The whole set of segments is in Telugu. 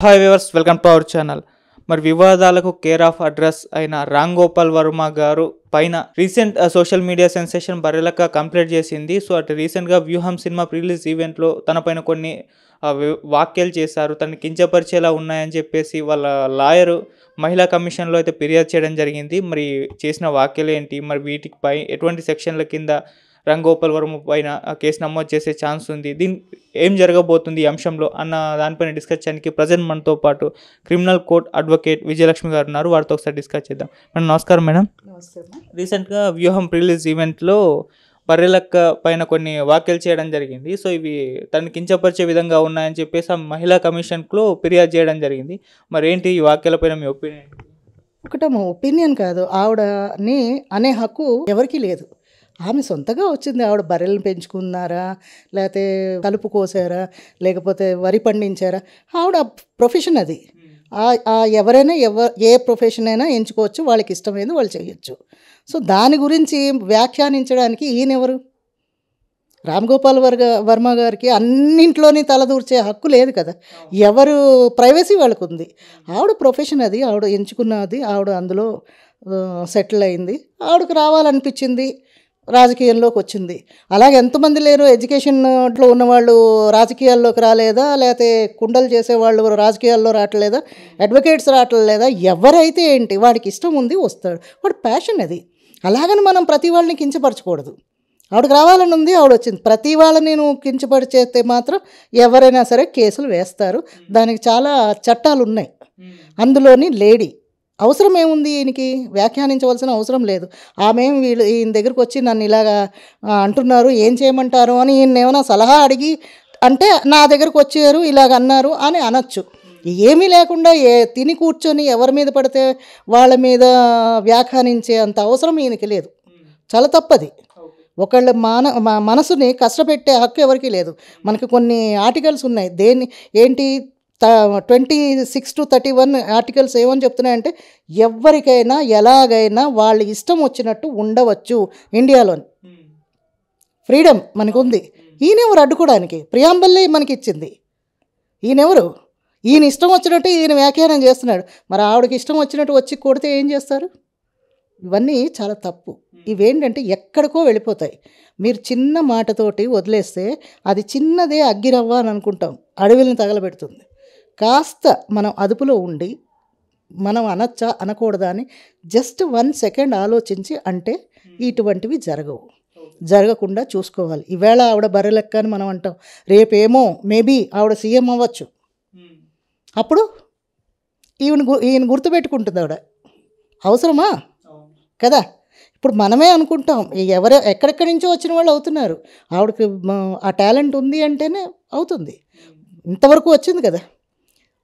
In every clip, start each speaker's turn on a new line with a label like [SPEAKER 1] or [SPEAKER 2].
[SPEAKER 1] Hi viewers, welcome to our channel. మరి వివాదాలకు కేర్ ఆఫ్ అడ్రస్ అయిన రామ్ గోపాల్ వర్మ గారు పైన recent social media sensation Barrelakka complete చేసింది. సో అటు రీసెంట్గా వ్యూహం సినిమా ప్రీలీజ్ ఈవెంట్లో తన పైన కొన్ని వ్యాఖ్యలు చేశారు. తనని కించపరిచేలా ఉన్నాయని చెప్పేసి వాళ్ళ లాయరు మహిళా కమిషన్లో అయితే ఫిర్యాదు చేయడం జరిగింది. మరి చేసిన వ్యాఖ్యలు ఏంటి, మరి వీటిపై ఎటువంటి సెక్షన్ల కింద రామ్ గోపాల్ వర్మ పైన కేసు నమోదు చేసే ఛాన్స్ ఉంది, దీని ఏం జరగబోతుంది ఈ అంశంలో అన్న దానిపైన డిస్కస్ చేయడానికి ప్రజెంట్ మనతో పాటు క్రిమినల్ కోర్ట్ అడ్వకేట్ విజయలక్ష్మి గారు ఉన్నారు. వారితో ఒకసారి డిస్కస్ చేద్దాం. మేడం నమస్కారం. మేడం రీసెంట్గా వ్యూహం ప్రిలీజ్ ఈవెంట్లో బర్రెలక్క పైన కొన్ని వ్యాఖ్యలు చేయడం జరిగింది. సో ఇవి తనని కించపరిచే విధంగా ఉన్నాయని చెప్పేసి ఆ మహిళా కమిషన్లో ఫిర్యాదు చేయడం జరిగింది. మరి ఏంటి ఈ వ్యాఖ్యలపైన మీ ఒపీనియన్?
[SPEAKER 2] ఒకటేమో ఒపీనియన్ కాదు, ఆవిడని అనే హక్కు ఎవరికీ లేదు. ఆమె సొంతగా వచ్చింది. ఆవిడ బర్రెలను పెంచుకున్నారా, లేకపోతే కలుపు కోసారా, లేకపోతే వరి పండించారా, ఆవిడ ప్రొఫెషన్ అది. ఎవరైనా ఏ ప్రొఫెషన్ అయినా ఎంచుకోవచ్చు, వాళ్ళకి ఇష్టమైంది వాళ్ళు చేయొచ్చు. సో దాని గురించి వ్యాఖ్యానించడానికి ఈయనెవరు? రామ్ గోపాల్ వర్మ గారికి అన్నింట్లోని తలదూర్చే హక్కు లేదు కదా. ఎవరు ప్రైవసీ వాళ్ళకు ఉంది. ఆవిడ ప్రొఫెషన్ అది, ఆవిడ ఎంచుకున్నది, ఆవిడ అందులో సెటిల్ అయింది. ఆవిడకు రావాలనిపించింది, రాజకీయంలోకి వచ్చింది. అలాగే ఎంతమంది లేరు ఎడ్యుకేషన్లో ఉన్నవాళ్ళు రాజకీయాల్లోకి రాలేదా, లేకపోతే కుండలు చేసేవాళ్ళు రాజకీయాల్లో రావట్లేదా, అడ్వకేట్స్ రావట్లేదా? ఎవరైతే ఏంటి, వాడికి ఇష్టం ఉంది వస్తాడు, వాడి ప్యాషన్ అది. అలాగని మనం ప్రతి వాళ్ళని కించపరచకూడదు. ఆవిడకి రావాలని ఉంది, ఆవిడ వచ్చింది. ప్రతి వాళ్ళని నువ్వు కించపరిచేస్తే మాత్రం ఎవరైనా సరే కేసులు వేస్తారు. దానికి చాలా చట్టాలు ఉన్నాయి. అందులోని లేడీ అవసరం ఏముంది, ఈయనకి వ్యాఖ్యానించవలసిన అవసరం లేదు. ఈయన దగ్గరకు వచ్చి నన్ను ఇలాగా అంటున్నారు, ఏం చేయమంటారు అని ఈయన ఏమైనా సలహా అడిగి అంటే నా దగ్గరకు వచ్చారు ఇలాగ అన్నారు అని అనొచ్చు. ఏమీ లేకుండా తిని కూర్చొని ఎవరి మీద పడితే వాళ్ళ మీద వ్యాఖ్యానించే అంత అవసరం ఈయనకి లేదు. చాలా తప్పది. ఒకళ్ళ మనసుని కష్టపెట్టే హక్కు ఎవరికీ లేదు. మనకి కొన్ని ఆర్టికల్స్ ఉన్నాయి. ఏంటి 26 to 31 ఆర్టికల్స్ ఏమని చెప్తున్నాయంటే ఎవరికైనా ఎలాగైనా వాళ్ళ ఇష్టం వచ్చినట్టు ఉండవచ్చు. ఇండియాలోని ఫ్రీడమ్ మనకు ఉంది. ఈయనెవరు అడ్డుకోవడానికి? ప్రియాంబల్లే మనకి ఇచ్చింది. ఈయనెవరు? ఈయన ఇష్టం వచ్చినట్టు ఈయన వ్యాఖ్యానం చేస్తున్నాడు. మరి ఆవిడకి ఇష్టం వచ్చినట్టు వచ్చి కొడితే ఏం చేస్తారు? ఇవన్నీ చాలా తప్పు. ఇవేంటంటే ఎక్కడికో వెళ్ళిపోతాయి. మీరు చిన్న మాటతోటి వదిలేస్తే అది చిన్నదే అగ్గిరవ్వ అని అనుకుంటాం, అడవిని తగలబెడుతుంది. కాస్త మనం అదుపులో ఉండి మనం అనొచ్చా అనకూడదా అని జస్ట్ 1 సెకండ్ ఆలోచించి అంటే ఇటువంటివి జరగకుండా చూసుకోవాలి. ఈవేళ ఆవిడ బర్రెలెక్క అని మనం అంటాం, రేపేమో మేబీ ఆవిడ సీఎం అవ్వచ్చు. అప్పుడు ఈయన గుర్తుపెట్టుకుంటుంది ఆవిడ. అవసరమా కదా? ఇప్పుడు మనమే అనుకుంటాం, ఎక్కడెక్కడి నుంచో వచ్చిన వాళ్ళు అవుతున్నారు. ఆవిడకి ఆ టాలెంట్ ఉంది అంటేనే అవుతుంది. ఇంతవరకు వచ్చింది కదా.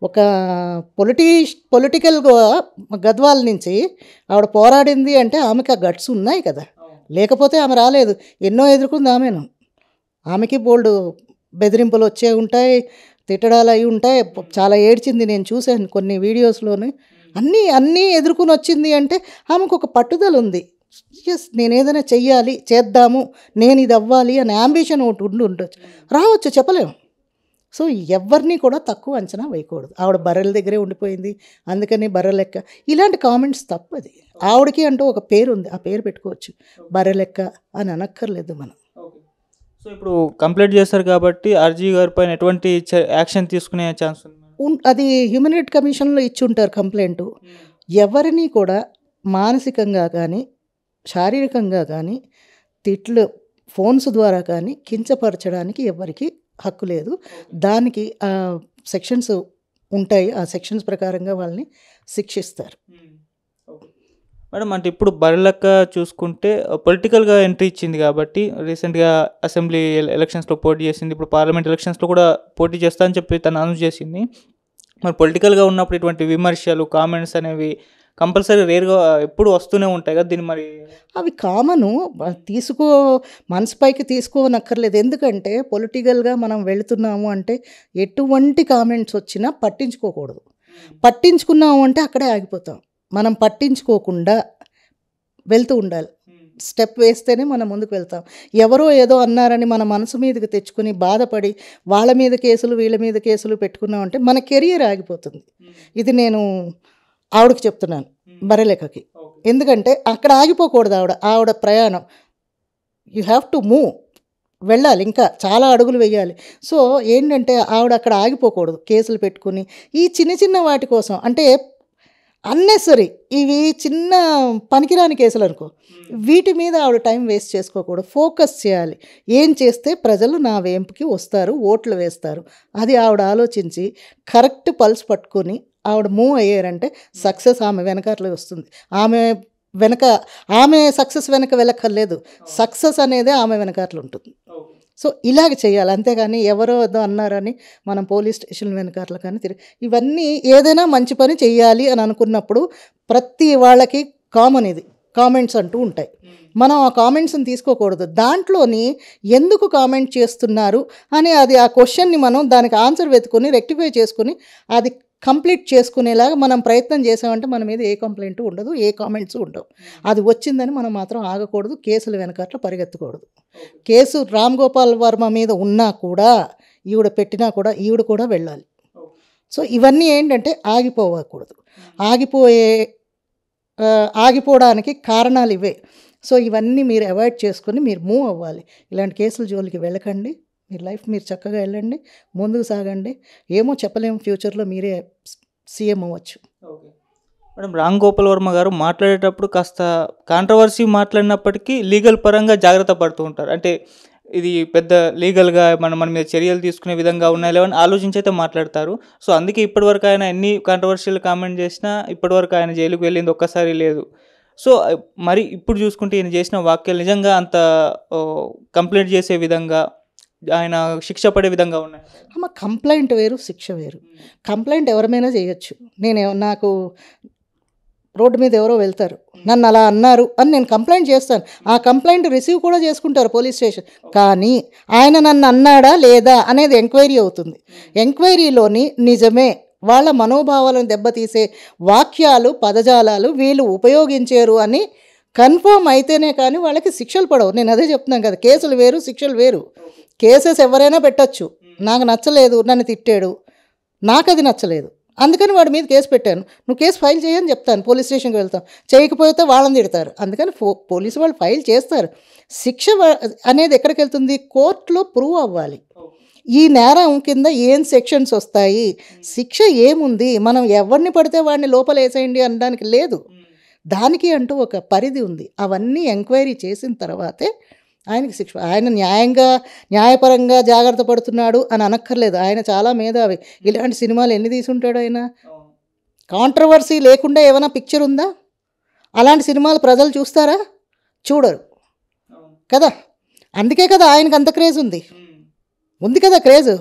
[SPEAKER 2] ఒక పొలిటికల్ గద్వాల నుంచి ఆవిడ పోరాడింది అంటే ఆమెకి ఆ గట్స్ ఉన్నాయి కదా. లేకపోతే ఆమె రాలేదు. ఎన్నో ఎదుర్కొంది ఆమెను. ఆమెకి బోల్డ్ బెదిరింపులు వచ్చే ఉంటాయి, తిట్టడాలు అవి ఉంటాయి. చాలా ఏడ్చింది, నేను చూశాను కొన్ని వీడియోస్లోని. అన్నీ ఎదుర్కొని వచ్చింది అంటే ఆమెకు ఒక పట్టుదల ఉంది. నేను ఏదైనా చెయ్యాలి, చేద్దాము, నేను ఇది అవ్వాలి అనే అంబిషన్ ఒకటి ఉండొచ్చు. రావచ్చు, చెప్పలేము. సో ఎవరిని కూడా తక్కువ అంచనా వేయకూడదు. ఆవిడ బర్రెల దగ్గరే ఉండిపోయింది, అందుకని బర్రెలెక్క, ఇలాంటి కామెంట్స్ తప్పది. ఆవిడకి అంటూ ఒక పేరు ఉంది, ఆ పేరు పెట్టుకోవచ్చు. బర్రెలెక్క అని అనక్కర్లేదు మనం.
[SPEAKER 1] సో ఇప్పుడు కంప్లైంట్ చేస్తారు కాబట్టి ఆర్జీ గారి పైన ఎటువంటి యాక్షన్ తీసుకునే ఛాన్స్ ఉంది?
[SPEAKER 2] అది హ్యూమన్ రైట్ కమిషన్లో ఇచ్చి ఉంటారు కంప్లైంట్. ఎవరిని కూడా మానసికంగా కానీ శారీరకంగా కానీ తిట్లు ఫోన్స్ ద్వారా కానీ కించపరచడానికి ఎవరికి హక్కు లేదు. దానికి సెక్షన్స్ ఉంటాయి. ఆ సెక్షన్స్ ప్రకారంగా వాళ్ళని శిక్షిస్తారు.
[SPEAKER 1] మేడం, అంటే ఇప్పుడు బర్రెలక్క చూసుకుంటే పొలిటికల్గా ఎంట్రీ ఇచ్చింది కాబట్టి రీసెంట్గా అసెంబ్లీ ఎలక్షన్స్లో పోటీ చేసింది, ఇప్పుడు పార్లమెంట్ ఎలక్షన్స్లో కూడా పోటీ చేస్తా అని చెప్పి తను అనౌన్స్ చేసింది. మరి పొలిటికల్గా ఉన్నప్పుడు ఇటువంటి విమర్శలు, కామెంట్స్ అనేవి కంపల్సరీ రేర్గా ఎప్పుడు వస్తూనే ఉంటాయి కదా. దీన్ని మరి
[SPEAKER 2] అవి కామను, మనసుపైకి తీసుకోనక్కర్లేదు. ఎందుకంటే పొలిటికల్గా మనం వెళుతున్నాము అంటే ఎటువంటి కామెంట్స్ వచ్చినా పట్టించుకోకూడదు. పట్టించుకున్నాము అంటే అక్కడే ఆగిపోతాం. మనం పట్టించుకోకుండా వెళ్తూ ఉండాలి. స్టెప్ వేస్తేనే మనం ముందుకు వెళ్తాం. ఎవరో ఏదో అన్నారని మన మనసు మీదకి తెచ్చుకుని బాధపడి వాళ్ళ మీద కేసులు వీళ్ళ మీద కేసులు పెట్టుకున్నామంటే మన కెరియర్ ఆగిపోతుంది. ఇది నేను ఆవిడకి చెప్తున్నాను, బర్రెలెక్కకి. ఎందుకంటే అక్కడ ఆగిపోకూడదు ఆవిడ ప్రయాణం. యూ హ్యావ్ టు మూవ్, వెళ్ళాలి, ఇంకా చాలా అడుగులు వేయాలి. సో ఏంటంటే ఆవిడ అక్కడ ఆగిపోకూడదు కేసులు పెట్టుకుని ఈ చిన్న చిన్న వాటి కోసం. అంటే అన్నెసరీ ఇవి చిన్న పనికిరాని కేసులు అనుకో, వీటి మీద ఆవిడ టైం వేస్ట్ చేసుకోకూడదు, ఫోకస్ చేయాలి. ఏం చేస్తే ప్రజలు నా వేంపుకి వస్తారు, ఓట్లు వేస్తారు, అది ఆవిడ ఆలోచించి కరెక్ట్ పల్స్ పట్టుకొని ఆవిడ మూవ్ అయ్యారంటే సక్సెస్ ఆమె వెనకాతలే వస్తుంది. ఆమె సక్సెస్ వెనక వెళ్ళక్కర్లేదు, సక్సెస్ అనేది ఆమె వెనకాతలు ఉంటుంది. సో ఇలాగ చేయాలి, అంతేగాని ఎవరో ఏదో అన్నారని మనం పోలీస్ స్టేషన్ వెనకాతలు కానీ ఇవన్నీ ఏదైనా మంచి పని చేయాలి అని అనుకున్నప్పుడు ప్రతి వాళ్ళకి కామన్ ఇది కామెంట్స్ అంటూ ఉంటాయి. మనం ఆ కామెంట్స్ని తీసుకోకూడదు, దాంట్లోని ఎందుకు కామెంట్ చేస్తున్నారు అని అది ఆ క్వశ్చన్ని మనం దానికి ఆన్సర్ వెతుకొని రెక్టిఫై చేసుకుని అది కంప్లీట్ చేసుకునేలాగా మనం ప్రయత్నం చేసామంటే మన మీద ఏ కంప్లైంట్ ఉండదు, ఏ కామెంట్స్ ఉండవు. అది వచ్చిందని మనం మాత్రం ఆగకూడదు, కేసులు వెనకట్ల పరిగెత్తకూడదు. కేసు రామ్ గోపాల్ వర్మ మీద ఉన్నా కూడా ఈవిడ పెట్టినా కూడా ఈవిడ కూడా వెళ్ళాలి. సో ఇవన్నీ ఏంటంటే ఆగిపోకూడదు, ఆగిపోవడానికి కారణాలు ఇవే. సో ఇవన్నీ మీరు అవాయిడ్ చేసుకొని మీరు మూవ్ అవ్వాలి. ఇలాంటి కేసుల జోలికి వెళ్ళకండి, మీ లైఫ్ మీరు చక్కగా వెళ్ళండి, ముందుకు సాగండి. ఏమో చెప్పలేము, ఫ్యూచర్లో మీరే సీఎం అవ్వచ్చు.
[SPEAKER 1] మేడం, రామ్ గోపాల్ వర్మ గారు మాట్లాడేటప్పుడు కాస్త కాంట్రవర్సీ మాట్లాడినప్పటికీ లీగల్ పరంగా జాగ్రత్త పడుతూ ఉంటారు. అంటే ఇది పెద్ద లీగల్గా మన మీద చర్యలు తీసుకునే విధంగా ఉన్నాయి లేవని ఆలోచించి అయితే మాట్లాడతారు. సో అందుకే ఇప్పటివరకు ఆయన ఎన్ని కాంట్రవర్షియల్ కామెంట్ చేసినా ఇప్పటివరకు ఆయన జైలుకు వెళ్ళింది ఒక్కసారి లేదు. సో మరి ఇప్పుడు చూసుకుంటే ఈయన చేసిన వాక్యాలు నిజంగా అంత కంప్లైంట్ చేసే విధంగా, ఆయన శిక్ష పడే విధంగా ఉన్నాయి?
[SPEAKER 2] కంప్లైంట్ వేరు, శిక్ష వేరు. కంప్లైంట్ ఎవరిమైనా చేయొచ్చు. నాకు రోడ్డు మీద ఎవరో వెళ్తారు, నన్ను అలా అన్నారు అని నేను కంప్లైంట్ చేస్తాను, ఆ కంప్లైంట్ రిసీవ్ కూడా చేసుకుంటారు పోలీస్ స్టేషన్. కానీ ఆయన నన్ను అన్నాడా లేదా అనేది ఎంక్వైరీ అవుతుంది. ఎంక్వైరీలోని నిజమే వాళ్ళ మనోభావాలను దెబ్బతీసే వాక్యాలు పదజాలాలు వీళ్ళు ఉపయోగించారు అని కన్ఫర్మ్ అయితేనే కానీ వాళ్ళకి శిక్షలు పడవు. నేను అదే చెప్తున్నాను కదా, కేసులు వేరు, శిక్షలు వేరు. కేసెస్ ఎవరైనా పెట్టచ్చు, నాకు నచ్చలేదు, నన్ను తిట్టాడు, నాకు అది నచ్చలేదు, అందుకని వాడి మీద కేసు పెట్టాను, నువ్వు కేసు ఫైల్ చేయని చెప్తాను, పోలీస్ స్టేషన్కి వెళ్తాం, చేయకపోతే వాళ్ళని తిడతారు. అందుకని పోలీసు వాళ్ళు ఫైల్ చేస్తారు. శిక్ష అనేది ఎక్కడికి వెళ్తుంది, కోర్టులో ప్రూవ్ అవ్వాలి. ఈ నేరం కింద ఏం సెక్షన్స్ వస్తాయి, శిక్ష ఏముంది, మనం ఎవరిని పడితే వాడిని లోపల వేసేయండి అనడానికి లేదు, దానికి అంటూ ఒక పరిధి ఉంది. అవన్నీ ఎంక్వైరీ చేసిన తర్వాతే ఆయనకి శిక్ష. ఆయన న్యాయపరంగా జాగ్రత్త పడుతున్నాడు అని అనక్కర్లేదు, ఆయన చాలా మేధావి. ఇలాంటి సినిమాలు ఎన్ని తీసుంటాడు ఆయన? కాంట్రవర్సీ లేకుండా ఏమైనా పిక్చర్ ఉందా? అలాంటి సినిమాలు ప్రజలు చూస్తారా? చూడరు కదా. అందుకే కదా ఆయనకు అంత క్రేజ్ ఉంది కదా క్రేజ్.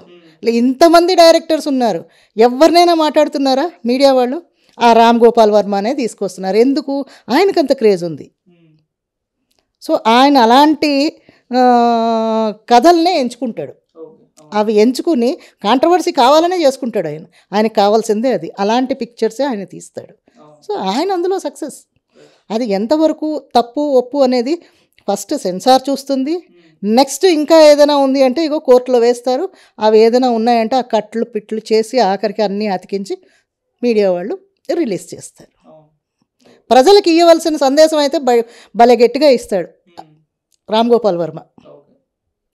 [SPEAKER 2] ఇంతమంది డైరెక్టర్స్ ఉన్నారు, ఎవరినైనా మాట్లాడుతున్నారా మీడియా వాళ్ళు? ఆ రామ్ గోపాల్ వర్మ అనే తీసుకొస్తున్నారు. ఎందుకు? ఆయనకంత క్రేజ్ ఉంది. సో ఆయన అలాంటి కథల్నే ఎంచుకుంటాడు, అవి ఎంచుకుని కాంట్రవర్సీ కావాలనే చేసుకుంటాడు. ఆయనకు కావాల్సిందే అది, అలాంటి పిక్చర్సే ఆయన తీస్తాడు. సో ఆయన అందులో సక్సెస్. అది ఎంతవరకు తప్పు ఒప్పు అనేది ఫస్ట్ సెన్సార్ చూస్తుంది. నెక్స్ట్ ఇంకా ఏదైనా ఉంది అంటే ఇగో కోర్టులో వేస్తారు. అవి ఏదైనా ఉన్నాయంటే ఆ కట్లు పిట్లు చేసి ఆఖరికి అన్నీ అతికించి మీడియా వాళ్ళు రిలీజ్ చేస్తారు. ప్రజలకు ఇవ్వవలసిన సందేశం అయితే భలే గట్టిగా ఇస్తాడు రామ్ గోపాల్ వర్మ.